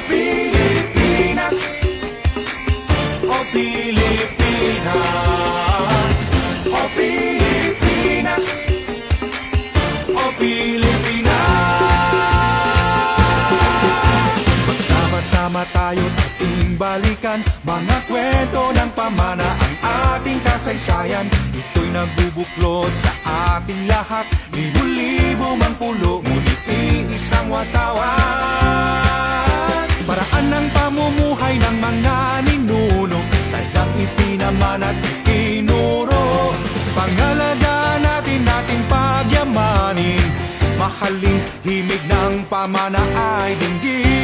Pilipinas, o Pilipinas, o Pilipinas, o Pilipinas. Magsama-sama tayo't ating balikan mga kwento ng pamana, ang ating kasaysayan. Ito'y nagbubuklod sa ating lahat, libo-libo mang pulo, ngunit iisang watawan. Paraan ng pamumuhay ng mga ninuno, sadyang ipinaman at itinuro. Pangalagaan natin ating pagyamanin, mahalin himig ng pamana ay dinggin.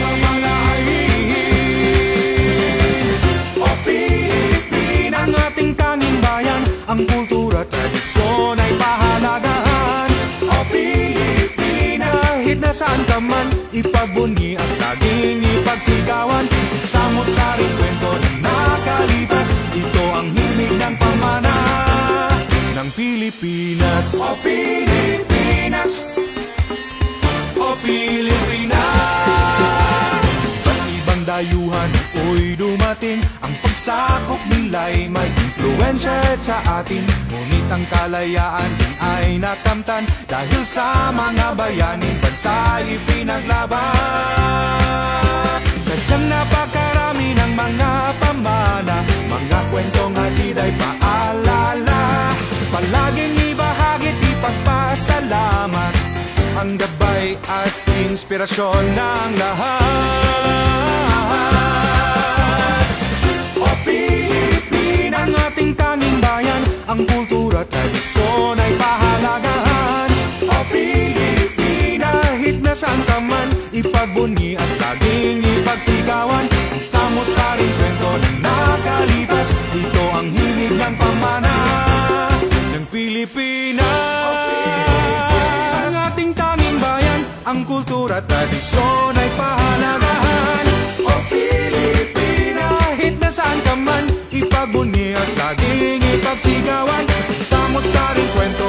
O Pilipinas, ang ating tanging bayan, ang kultura at tradisyon ay pahalagahan. O Pilipinas, kahit nasaan ka man, ipagbunyi at laging ipagsigawan. Samot-saring kwento ng nakalipas, ito ang himig ng pamana ng Pilipinas. O Pilipinas, o Pilipinas. Ba't ibang dayuhan ako'y dumating, ang pagsakop nila'y may impluensya sa atin. Ngunit ang kalayaan din ay nakamtan, dahil sa mga bayaning bansa'y ipinaglaban. Sadyang napakarami ng mga pamana, mga kwentong hatid ay paalala. Palaging ibahagit, ipagpasalamat ang gabay at inspirasyon ng lahat. O Pilipinas, ang ating tanging bayan, ang kultura at tradisyon ay pahalagahan. O Pilipinas, kahit nasaan ka man, ipagbunyi at laging ipagsigawan. Ang samot-saring kwento ng nakalipas, ito ang himig ng pamana ng Pilipinas. Ang ating tanging bayan, ang kultura at tradisyon ay pahalagahan. O Pilipinas, kahit nasaan ka man, ipagbunyi at laging ipagsigawan. Samot-saring kwento